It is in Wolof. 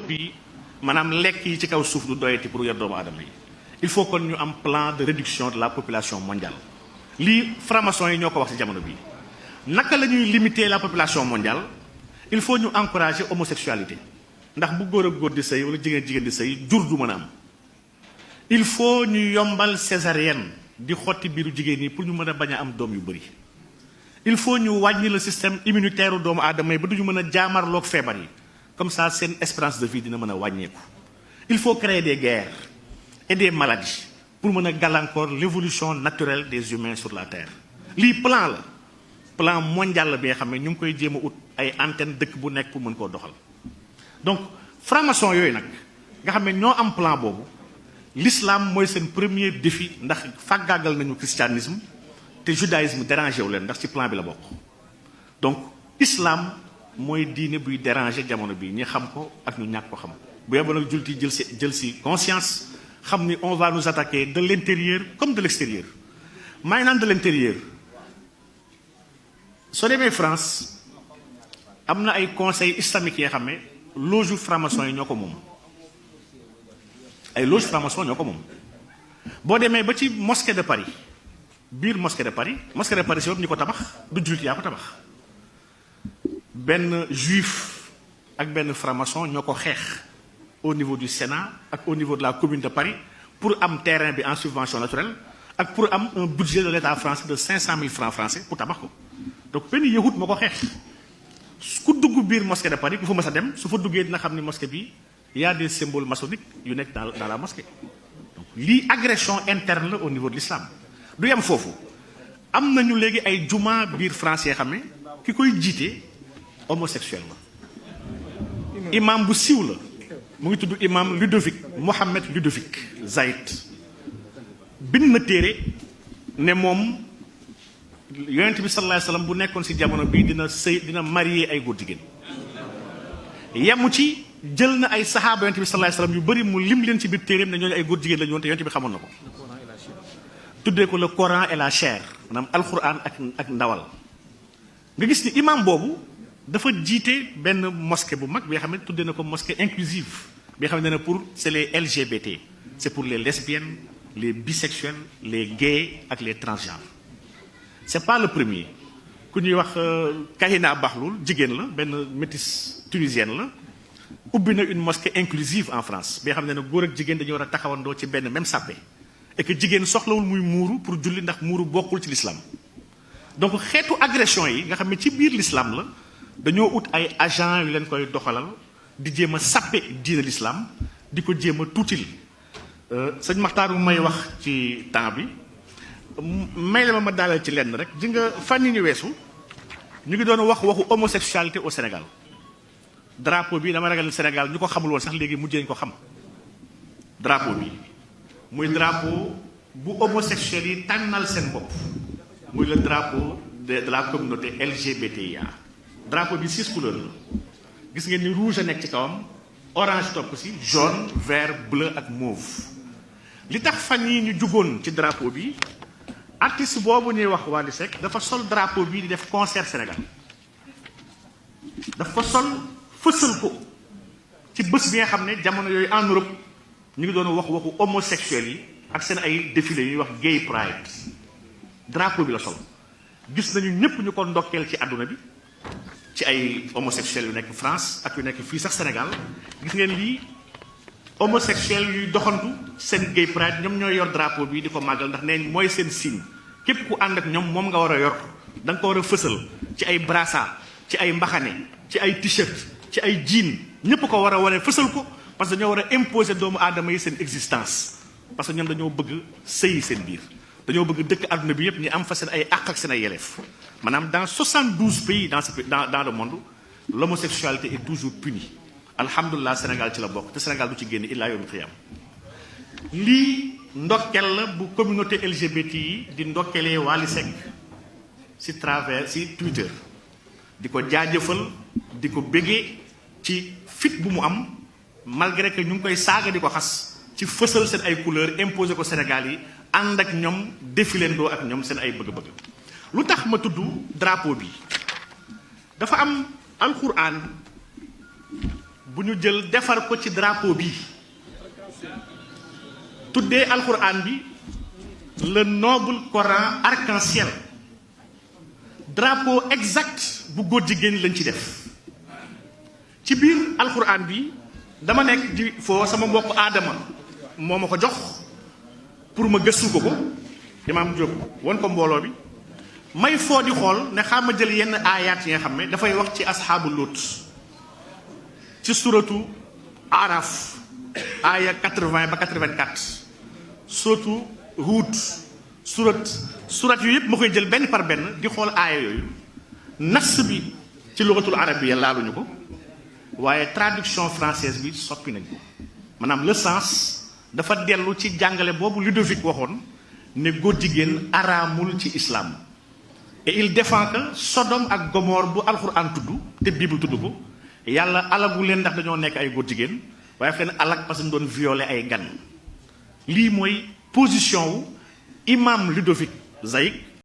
bi maanaam lekk yi ci kaw suuf du doyati pour yor doomu aadama yi il faut kon ñu am plan de réduction de la population mondiale lii franc-maçon yi ñoo ko wax ci jamono bii naka la ñuy limiter la population mondiale il faut ñu encourager homosexualité ndax bu góor ak góor di sëy wala jigéen di sëy jur du mën a am il faut ñu yombal césarienne di xotti biiru jigéen ñi pour ñu mën a bañ a am doom yu bëri il faut ñu wàññi le système immunitaire doomu aadama yi ba duñu mën a jaamarloog feebar yi comme ça seen espérance de vie dina mën a wàññeeku il faut créer des guerres et des maladies pour mën a gàllankoor l'évolution naturelle des humains sur la terre lii plan mondial la bi nga xam ne ñu ngi koy jéem a ut ay antenne dëkk bu nekk pour mën koo doxal donc franc-maçon yooyu nag nga xam ne ñoo am plan boobu l'islam mooy seen premier défi ndax fàggaagal nañu christianisme te judaïsme dérangé wu leen ndax ci plan bi la bokk donc islam mooy diine buy déranger jamono bi ñi xam ko ak ñu ñàkk ko xam bu yeboo nag jullit yi jël si conscience xam ni on va nous attaquer de l'intérieur comme de l'extérieur maa ngi naan de l'intérieur soo demee France am na ay conseils islamiques yoo xam ne loge franc-maçon yi ñoo ko moom ay loge franc-maçon ñoo ko moom boo demee ba ci mosquée de Paris biir mosquée de Paris si bopp ñu ko tabax du jullit yaa ko tabax benn juif ak benn franc-maçon ñoo ko xeex au niveau du Sénat ak au niveau de la commune de Paris pour am terrain bi en subvention naturelle ak pour am un budget de l'État français de 500 000 francs français pour tabax ko donc benn yahut moo ko xeex ku dugg biir mosquée de Paris ku fa mës a dem su fa duggee dina xam ni mosquée bi y a des symboles maçonniques yu nekk dans la mosquée donc lii agression interne la au niveau de l'islam du yem foofu am nañu léegi ay juma biir français xam ne ki koy jiite homosexuel la imam bu siiw la mu ngi tudd imam Mohammed Ludovic Zaïd bind na téere ne moom yonent bi sallallahu alayhi wasallam bu nekkoon ci jamono bi dina marier ay góor jigéen yemu ci jël na ay saxaaba yonent bi sallallahu alayhi wasallam yu bëri mu lim leen ci biir téereem ne ñooñu ay góor jigéen la ñu woon te yonent bi xamoon na ko tuddee ko le Coran et la chair maanaam alquran ak ndawal nga gis ni imam boobu dafa jiite benn mosquée bu mag bi nga xam ne tuddee na ko mosquée inclusive bi nga xam ne pour c'est les LGBT c'est pour les lesbiennes les bisexuels les gays ak les transgenres c'est pas le premier ku ñuy wax Kahina Bahloul jigéen la benn métisse tunisienne la ubbi na une mosquée inclusive en France bi nga xam ne góor ak jigéen dañu war a taxawandoo ci benn même sàppe et que jigéen soxlawul muy muuru pour julli ndax muuru bokkul ci l'islam donc xeetu agression yi nga xam ne ci biir l'islam la dañoo ut ay agents yu leen koy doxalal di jéem a sappe diine l'islam di ko jéem a tuutil sëñ Maxtaar bu may wax ci temps bi may la ma daaleel ci lenn rek di nga fan yi ñu weesu ñu ngi doon waxu homosexualité au Sénégal drapeau bi dama ragal Sénégal ñu ko xamul woon sax léegi mujjee ñu ko xam drapeau bi muy drapeau bu homosexuels yi tànnal seen bopp muy le drapeau de la communauté LGBTIA drapeau bi 6 couleurs la gis ngeen ni rouge a nekk ci kawam orange topp ci jaune vert bleu ak mauve li tax fan yi ñu jugoon ci drapeau bi artiste boobu ñuy wax Wally Seck dafa sol drapeau bi di def concert Sénégal dafa sol fësal ko ci bés bi nga xam ne jamono yooyu en Europe ñu ngi doon waxu homosexuels yi ak seen ay défilé ñuy wax gay pride drapeau bi la sol gis nañu ñëpp ñu ko ndokkeel ci àdduna bi ci ay homosexuels yu nekk France ak yu nekk fii sax Sénégal gis ngeen lii homosexuels yuy doxantu seen gay pride ñoom ñooy yor drapeau bi di ko màggal ndax nee mooy seen signe képp ku ànd ak ñoom moom nga war a yor da nga ko war a fësal ci ay brassard ci ay mbaxane ci ay t-shirt ci ay jean ñëpp ko war a wane fësal ko parce que dañoo war a imposer doomu aadama yi seen existence parce que ñoom dañoo bëgg sëyi seen biir dañoo bëgg dëkk àdduna bi yëpp ñu am fa seen ay àq ak seen ay yelleef maanaam dans 72 pays dans le monde l'homosexualité est toujours punie alhamdulilah Sénégal ci la bokk te Sénégal du ci génn illaa yawmil qiyaama lii ndokkel la bu communauté LGBT yi di ndokkelee Wally Seck ci travers ci Twitter di ko jaajëfal di ko béggee ci fit bu mu am malgré que ñu ngi koy saaga di ko xas ci fësal seen ay couleurs imposé ko Sénégal yi ànd ak ñoom défilandoo ak ñoom seen ay bëgg-bëgg lu tax ma tudd drapeau bi dafa am alquran bu ñu jël defar ko ci drapeau bi tuddee alquran bi le noble Coran arc-en-ciel drapeau exact bu góor jigéen lañ ci def ci biir alquran bi dama nekk di foo sama mbokk aadama moo ma ko jox pour ma gëstu ko Imaam Diop won ko mbooloo bi may foo di xool ne xam ma jël yenn aayaat yi nga xam ne dafay wax ci asxaabu Luut ci suratu Araf aaya 80 ba 84 suratu Huud surat yu yëpp ma koy jël benn par benn di xool aaya yooyu nas bi ci lugatul arabiyya laaluñu ko waaye traduction française bi soppi nañ ko maanaam le sens dafa dellu ci jàngale boobu Ludovic waxoon ne góor jigéen araamul ci islam et il défend que Sodome ak Gomorre bu alxuraan tudd te Bible tudd ko yàlla alagu leen ndax dañoo nekk ay góor jigéen waaye fi leen alag parce que ñu doon violer ay gan lii mooy position wu imam Ludovic Zaïk